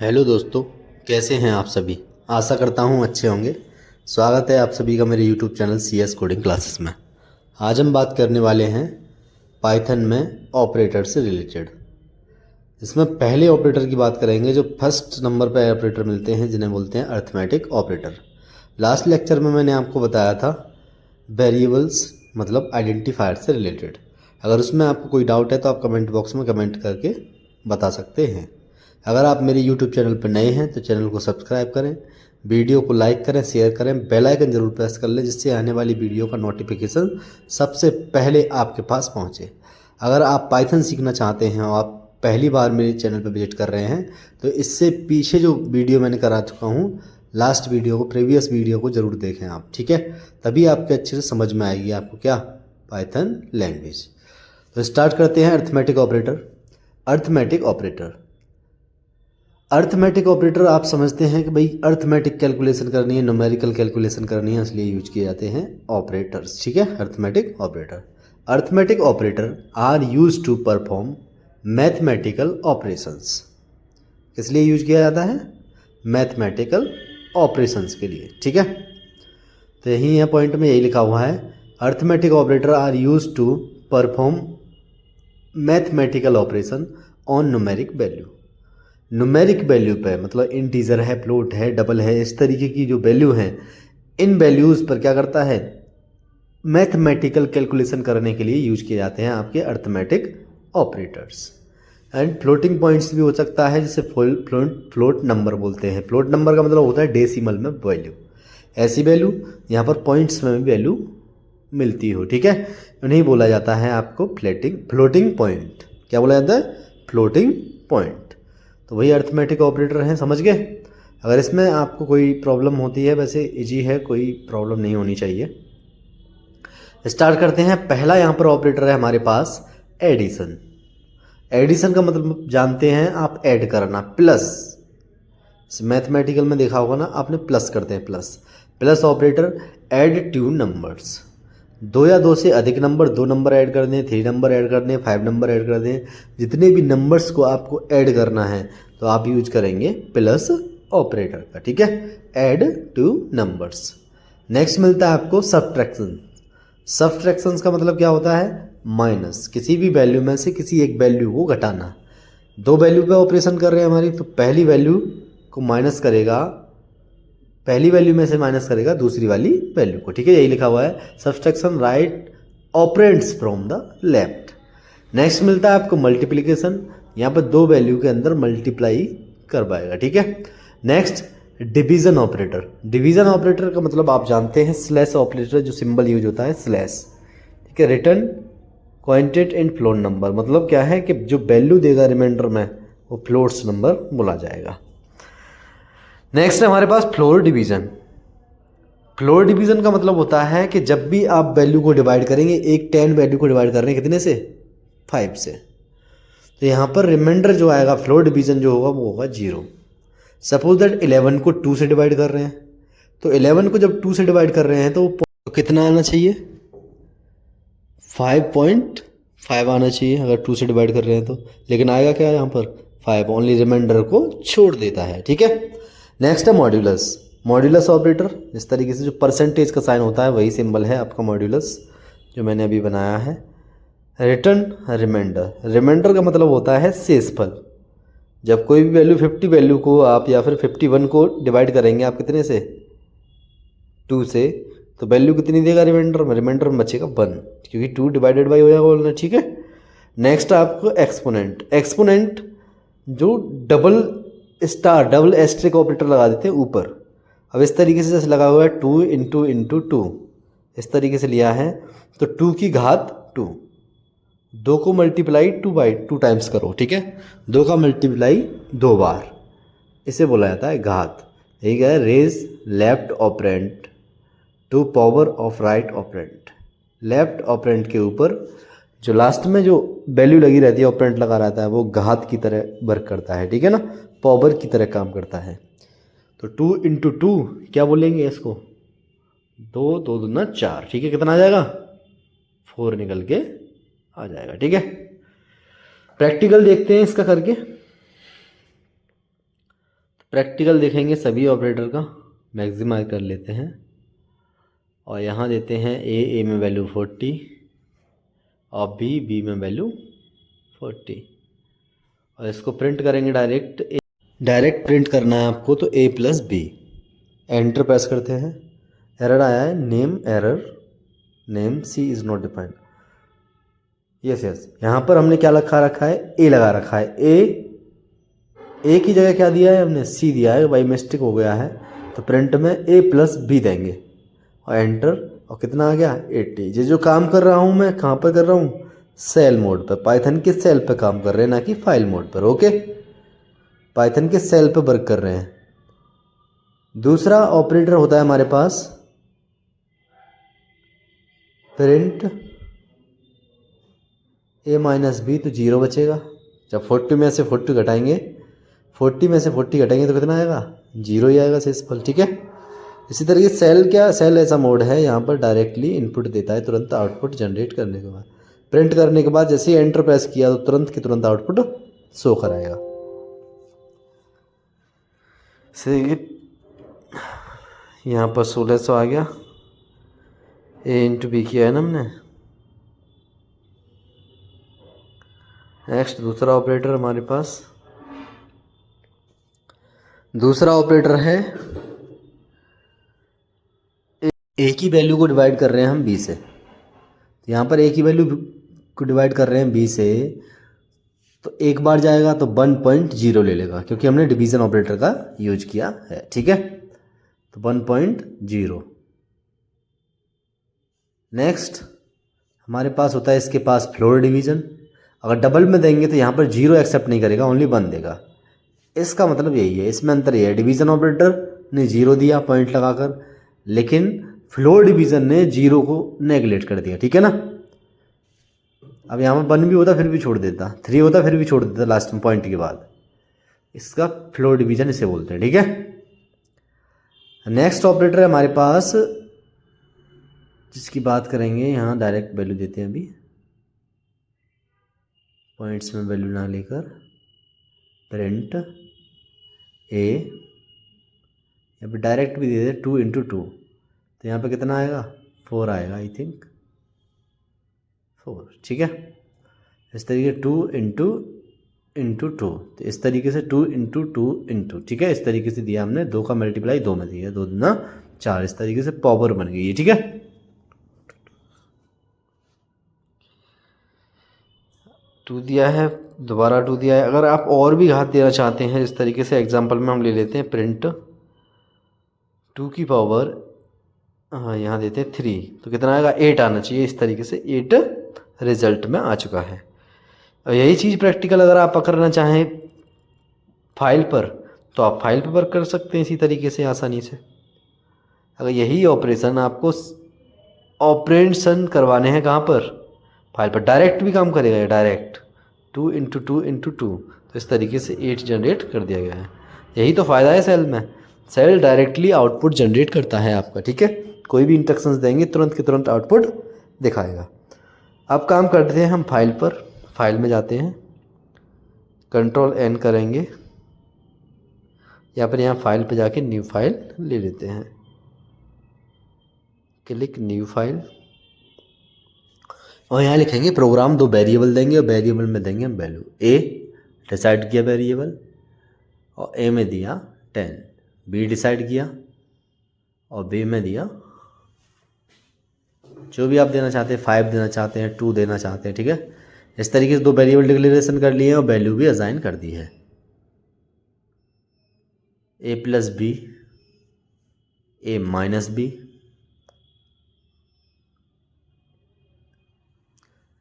Hello दोस्तों, कैसे हैं आप सभी। आशा करता हूं अच्छे होंगे। स्वागत है आप सभी का मेरे YouTube channel CS coding classes में। आज हम बात करने वाले हैं पाइथन में ऑपरेटर से रिलेटेड। इसमें पहले ऑपरेटर की बात करेंगे जो फर्स्ट नंबर पर ऑपरेटर मिलते हैं, जिन्हें बोलते हैं अर्थमेटिक ऑपरेटर। लास्ट लेक्चर में मैंने आपको बताया था वेरिएबल्स मतलब आइडेंटिफायर से रिलेटेड। अगर उसमें आपको कोई डाउट है तो आप कमेंट बॉक्स में कमेंट करके बता सकते हैं। अगर आप मेरे YouTube चैनल पर नए हैं तो चैनल को सब्सक्राइब करें, वीडियो को लाइक करें, शेयर करें, बेल आइकन जरूर प्रेस कर लें, जिससे आने वाली वीडियो का नोटिफिकेशन सबसे पहले आपके पास पहुंचे। अगर आप पाइथन सीखना चाहते हैं और आप पहली बार मेरे चैनल पर विजिट कर रहे हैं तो इससे पीछे जो वीडियो मैंने करा चुका हूँ, लास्ट वीडियो को, प्रीवियस वीडियो को ज़रूर देखें आप, ठीक है। तभी आपके अच्छे से समझ में आएगी आपको क्या पाइथन लैंग्वेज। तो स्टार्ट करते हैं arithmetic operator. Arithmetic operator arithmetic operator आप समझते हैं कि भाई अर्थमेटिक कैलकुलेशन करनी है, न्यूमेरिकल कैलकुलेशन करनी है, इसलिए यूज किए जाते हैं ऑपरेटर्स, ठीक है। Arithmetic operator are use to perform mathematical operations. किस लिए यूज किया जाता है? मैथमेटिकल ऑपरेशंस के लिए, ठीक है। तो यही है पॉइंट में, यही लिखा हुआ है, arithmetic operator are use to perform mathematical operation on numeric value. Numeric value पे मतलब इंटीजर है, फ्लोट है, डबल है, इस तरीके की जो वैल्यू हैं, इन वैल्यूज़ पर क्या करता है, मैथमेटिकल कैलकुलेशन करने के लिए यूज किए जाते हैं आपके arithmetic operators. And floating points भी हो सकता है, जिसे फ्लोट नंबर बोलते हैं। फ्लोट नंबर का मतलब होता है डेसिमल में वैल्यू, ऐसी वैल्यू यहाँ पर पॉइंट्स में भी वैल्यू मिलती हो, ठीक है। उन्हें बोला जाता है आपको फ्लोटिंग पॉइंट। क्या बोला जाता है? Floating point. तो वही अर्थमेटिक ऑपरेटर हैं, समझ गए। अगर इसमें आपको कोई प्रॉब्लम होती है, वैसे इजी है, कोई प्रॉब्लम नहीं होनी चाहिए। स्टार्ट करते हैं। पहला यहाँ पर ऑपरेटर है हमारे पास एडिशन। एडिशन का मतलब जानते हैं आप, ऐड करना, प्लस। मैथमेटिकल में देखा होगा ना आपने, प्लस करते हैं, plus operator add two numbers. दो या दो से अधिक नंबर, दो नंबर ऐड कर दें, 3 नंबर ऐड कर दें, 5 नंबर ऐड कर दें, जितने भी नंबर्स को आपको ऐड करना है तो आप यूज करेंगे प्लस ऑपरेटर का, ठीक है। Add two numbers. नेक्स्ट मिलता है आपको सब्ट्रैक्शन। सब्ट्रैक्शन का मतलब क्या होता है? माइनस, किसी भी वैल्यू में से किसी एक वैल्यू को घटाना। दो वैल्यू पे ऑपरेशन कर रहे हैं हमारी, तो पहली वैल्यू को माइनस करेगा, पहली वैल्यू में से माइनस करेगा दूसरी वाली वैल्यू को, ठीक है। यही लिखा हुआ है, subtraction right operands from the left. Next मिलता है आपको मल्टीप्लिकेशन। यहाँ पर दो वैल्यू के अंदर मल्टीप्लाई करवाएगा, ठीक है। Next division operator. Division operator का मतलब आप जानते हैं, स्लैश ऑपरेटर, जो सिंबल यूज होता है स्लैश, ठीक है। Return quantity and float number, मतलब क्या है कि जो वैल्यू देगा रिमाइंडर में वो फ्लोट्स नंबर बोला जाएगा। नेक्स्ट है हमारे पास फ्लोर डिवीजन। फ्लोर डिवीजन का मतलब होता है कि जब भी आप वैल्यू को डिवाइड करेंगे, एक 10 वैल्यू को डिवाइड कर रहे हैं कितने से? 5 से, तो यहाँ पर रिमाइंडर जो आएगा, फ्लोर डिवीजन जो होगा वो होगा 0। सपोज दैट 11 को 2 से डिवाइड कर रहे हैं, तो 11 को जब 2 से डिवाइड कर रहे हैं तो कितना आना चाहिए? 5.5 आना चाहिए अगर 2 से डिवाइड कर रहे हैं तो, लेकिन आएगा क्या यहाँ पर? 5, ओनली रिमाइंडर को छोड़ देता है, ठीक है। नेक्स्ट है मॉड्यूलस। मॉड्यूलस ऑपरेटर, इस तरीके से जो परसेंटेज का साइन होता है वही सिंबल है आपका मॉड्यूलस, जो मैंने अभी बनाया है। Return reminder. रिमाइंडर का मतलब होता है शेषफल। जब कोई भी वैल्यू 50 वैल्यू को आप या फिर 51 को डिवाइड करेंगे आप कितने से? 2 से, तो वैल्यू कितनी देगा रिमाइंडर में? रिमाइंडर में बचेगा 1, क्योंकि 2 डिवाइडेड बाई हो जाएगा बोलना, ठीक है। नेक्स्ट आपको एक्सपोनेंट। एक्सपोनेंट जो डबल एस्ट्रिक ऑपरेटर लगा देते हैं ऊपर। अब इस तरीके से जैसे लगा हुआ है 2 इंटू 2, इस तरीके से लिया है, तो 2 की घात 2, 2 को मल्टीप्लाई 2 टाइम्स करो, ठीक है। 2 का मल्टीप्लाई 2 बार, इसे बोला जाता है घात। ठीक है, raise left operand to power of right operand. Left operand के ऊपर जो लास्ट में जो वैल्यू लगी रहती है, ऑपरेंट लगा रहता है, वो घात की तरह वर्क करता है, ठीक है ना, पावर की तरह काम करता है। तो 2 इंटू 2 क्या बोलेंगे इसको? 2 2 दूना 4, ठीक है। कितना आ जाएगा? 4 निकल के आ जाएगा, ठीक है। प्रैक्टिकल देखते हैं इसका करके। प्रैक्टिकल देखेंगे सभी ऑपरेटर का, मैक्सिमाइज कर लेते हैं और यहाँ देते हैं ए में वैल्यू 40 और बी में वैल्यू 40 और इसको प्रिंट करेंगे डायरेक्ट प्रिंट करना है आपको, तो a plus B. Enter press करते हैं, एरर आया है name C is not defined. Yes यहाँ पर हमने क्या रखा है ए लगा रखा है, ए की जगह क्या दिया है हमने, सी दिया है, बाई मिस्टेक हो गया है, तो प्रिंट में ए प्लस बी देंगे और एंटर, और कितना आ गया 80। जो काम कर रहा हूँ मैं कहाँ पर कर रहा हूँ, सेल मोड पर, पाइथन के सेल पर काम कर रहे हैं ना कि फाइल मोड पर। ओके, पाइथन के सेल पर वर्क कर रहे हैं। दूसरा ऑपरेटर होता है हमारे पास प्रिंट ए माइनस बी, तो 0 बचेगा। जब 40 में से 40 घटाएंगे तो कितना आएगा, 0 ही आएगा सिंपल। ठीक है, इसी तरीके सेल ऐसा मोड है यहाँ पर डायरेक्टली इनपुट देता है तुरंत आउटपुट जनरेट करने के बाद। प्रिंट करने के बाद जैसे ही एंटर प्रेस किया तो तुरंत की तुरंत आउटपुट शो कराएगा। यहाँ पर 1600 आ गया, ए इंटू बी किया है ना हमने। नेक्स्ट दूसरा ऑपरेटर हमारे पास, दूसरा ऑपरेटर है ए की वैल्यू को डिवाइड कर रहे हैं हम बी से। यहाँ पर ए की वैल्यू को डिवाइड कर रहे हैं बी से, तो एक बार जाएगा तो 1.0 ले लेगा क्योंकि हमने डिवीज़न ऑपरेटर का यूज किया है। ठीक है, तो 1.0। नेक्स्ट हमारे पास होता है इसके पास फ्लोर डिवीज़न। अगर डबल में देंगे तो यहाँ पर 0 एक्सेप्ट नहीं करेगा, ओनली 1 देगा। इसका मतलब यही है, इसमें अंतर ये है, डिवीज़न ऑपरेटर ने 0 दिया पॉइंट लगाकर, लेकिन फ्लोर डिवीज़न ने 0 को नेगलेक्ट कर दिया। ठीक है ना, अब यहाँ पर 1 भी होता फिर भी छोड़ देता, 3 होता फिर भी छोड़ देता लास्ट में पॉइंट के बाद। इसका फ्लोर डिवीज़न इसे बोलते हैं। ठीक है, नेक्स्ट ऑपरेटर है हमारे पास जिसकी बात करेंगे, यहाँ डायरेक्ट वैल्यू देते हैं, अभी पॉइंट्स में वैल्यू ना लेकर, प्रिंट ए, यहाँ पे डायरेक्ट भी दे दे 2 × 2, तो यहाँ पे कितना आएगा 4 आएगा, आई थिंक 4। ठीक है, इस तरीके 2 × 2, तो इस तरीके से 2 × 2 ठीक है, इस तरीके से दिया हमने, 2 का मल्टीप्लाई 2 में दिया, 2 दूना 4, इस तरीके से पावर बन गई है। ठीक है, टू दिया है, दोबारा 2 दिया है। अगर आप और भी घात देना चाहते हैं इस तरीके से, एग्जांपल में हम ले लेते हैं प्रिंट 2 की पावर, हाँ यहाँ देते हैं 3, तो कितना आएगा 8 आना चाहिए। इस तरीके से 8 रिजल्ट में आ चुका है। और यही चीज़ प्रैक्टिकल अगर आप करना चाहें फाइल पर, तो आप फाइल पर वर्क कर सकते हैं इसी तरीके से आसानी से। अगर यही ऑपरेशन आपको ऑपरेशन करवाने हैं कहाँ पर, फाइल पर, डायरेक्ट भी काम करेगा ये, डायरेक्ट 2 × 2 × 2, तो इस तरीके से 8 जनरेट कर दिया गया है। यही तो फ़ायदा है सेल में, सेल डायरेक्टली आउटपुट जनरेट करता है आपका। ठीक है, कोई भी इंस्ट्रक्शंस देंगे तुरंत के तुरंत आउटपुट दिखाएगा। अब काम करते हैं हम फाइल पर, फाइल में जाते हैं, Ctrl+N करेंगे, या फिर यहाँ फाइल पे जाके न्यू फाइल ले लेते हैं, क्लिक न्यू फाइल, और यहाँ लिखेंगे प्रोग्राम। 2 वेरिएबल देंगे और वेरिएबल में देंगे हम वैल्यू। ए डिसाइड किया वेरिएबल और ए में दिया 10, बी डिसाइड किया और बी में दिया जो भी आप देना चाहते हैं, 5 देना चाहते हैं, 2 देना चाहते हैं। ठीक है, इस तरीके से 2 वेरिएबल डिक्लेरेशन कर लिए और वैल्यू भी असाइन कर दी है। A plus B, A minus B,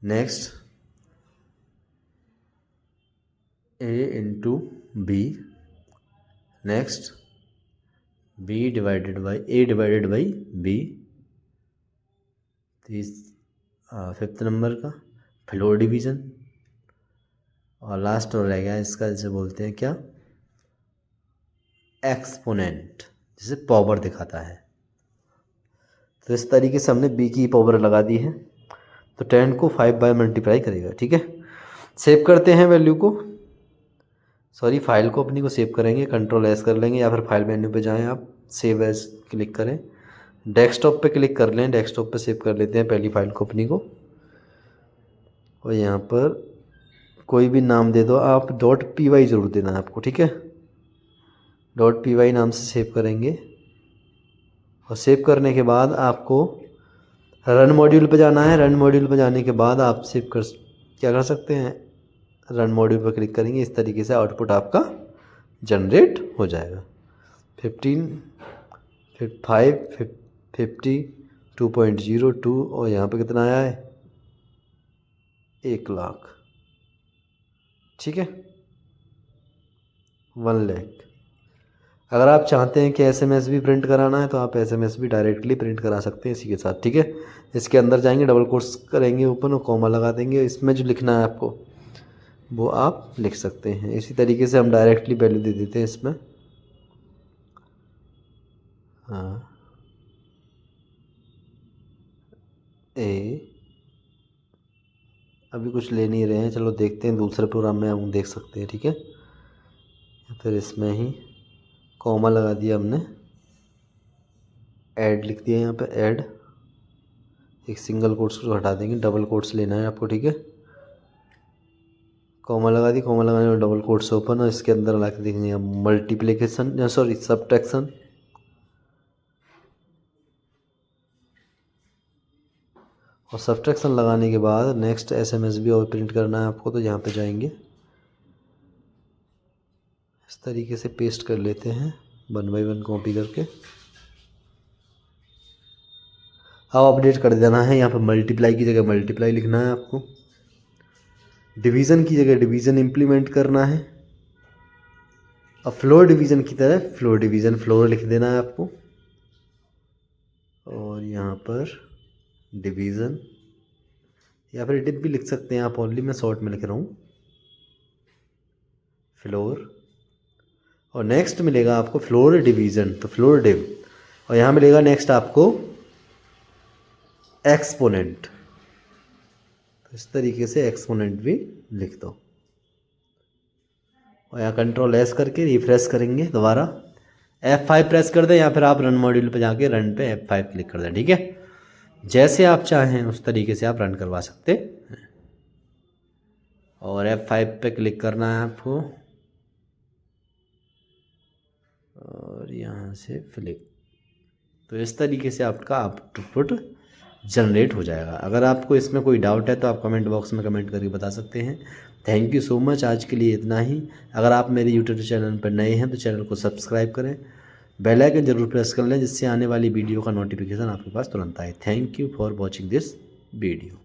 next A into B, next B divided by A divided by B, 5th number का फ्लोर डिवीज़न, और लास्ट और रह गया इसका, जिसे बोलते हैं क्या, एक्सपोनेंट, जिसे पावर दिखाता है। तो इस तरीके से हमने बी की पावर लगा दी है, तो 10 को 5 बाय मल्टीप्लाई करेगा। ठीक है, सेव करते हैं वैल्यू को, सॉरी फाइल को अपनी को सेव करेंगे, कंट्रोल एस कर लेंगे या फिर फाइल मेन्यू पे जाएं आप, सेव एज क्लिक करें, डेस्कटॉप पे क्लिक कर लें, डेस्कटॉप पे सेव कर लेते हैं पहली फाइल को अपनी को। और यहाँ पर कोई भी नाम दे दो आप, .py ज़रूर देना है आपको, ठीक है। .py नाम से सेव करेंगे और सेव करने के बाद आपको रन मॉड्यूल पे जाना है। रन मॉड्यूल पे जाने के बाद आप सेव कर क्या कर सकते हैं, रन मॉड्यूल पर क्लिक करेंगे, इस तरीके से आउटपुट आपका जनरेट हो जाएगा। 15 फिर 5 50 2.02 और यहाँ पे कितना आया है 1 लाख, ठीक है, 1 लाख। अगर आप चाहते हैं कि SMS भी प्रिंट कराना है तो आप SMS भी डायरेक्टली प्रिंट करा सकते हैं इसी के साथ, ठीक है। इसके अंदर जाएंगे, डबल कोट्स करेंगे ओपन और कॉमा लगा देंगे, इसमें जो लिखना है आपको वो आप लिख सकते हैं। इसी तरीके से हम डायरेक्टली वैल्यू दे देते हैं इसमें, हाँ अभी कुछ ले नहीं रहे हैं, चलो देखते हैं दूसरे प्रोग्राम में हम देख सकते हैं, ठीक है। फिर इसमें ही कॉमा लगा दिया हमने, ऐड लिख दिया यहाँ पे, ऐड एक सिंगल कोट्स को हटा देंगे, डबल कोट्स लेना है आपको, ठीक है। कॉमा लगा दी, कॉमा लगाने में डबल कोट्स ओपन और इसके अंदर ला के देखेंगे मल्टीप्लिकेशन सॉरी सबट्रैक्शन, और सबट्रैक्शन लगाने के बाद नेक्स्ट SMS भी और प्रिंट करना है आपको, तो यहाँ पे जाएंगे, इस तरीके से पेस्ट कर लेते हैं 1 बाय 1 कॉपी करके। अब अपडेट कर देना है, यहाँ पे मल्टीप्लाई की जगह मल्टीप्लाई लिखना है आपको, डिवीज़न की जगह डिवीज़न इम्प्लीमेंट करना है, और फ्लोर डिवीज़न की तरह फ्लोर डिवीज़न फ्लोर लिख देना है आपको, और यहाँ पर डिवीज़न या फिर डिप भी लिख सकते हैं आप, ओनली मैं शॉर्ट में लिख रहा हूँ फ्लोर। और नेक्स्ट मिलेगा आपको फ्लोर डिवीज़न, तो फ्लोर डिव, और यहाँ मिलेगा नेक्स्ट आपको एक्सपोनेंट, तो इस तरीके से एक्सपोनेंट भी लिख दो। और यहाँ कंट्रोल एस करके रिफ्रेश करेंगे, दोबारा F5 प्रेस कर दें या फिर आप रन मॉड्यूल पे जाके रन पे F5 क्लिक कर दें, ठीक है। जैसे आप चाहें उस तरीके से आप रन करवा सकते हैं। और F5 पे क्लिक करना है आपको और यहाँ से फ्लिप, तो इस तरीके से आपका आउटपुट जनरेट हो जाएगा। अगर आपको इसमें कोई डाउट है तो आप कमेंट बॉक्स में कमेंट करके बता सकते हैं। थैंक यू सो मच, आज के लिए इतना ही। अगर आप मेरे यूट्यूब चैनल पर नए हैं तो चैनल को सब्सक्राइब करें, बेल आइकन जरूर प्रेस कर लें जिससे आने वाली वीडियो का नोटिफिकेशन आपके पास तुरंत आए। Thank you for watching this video.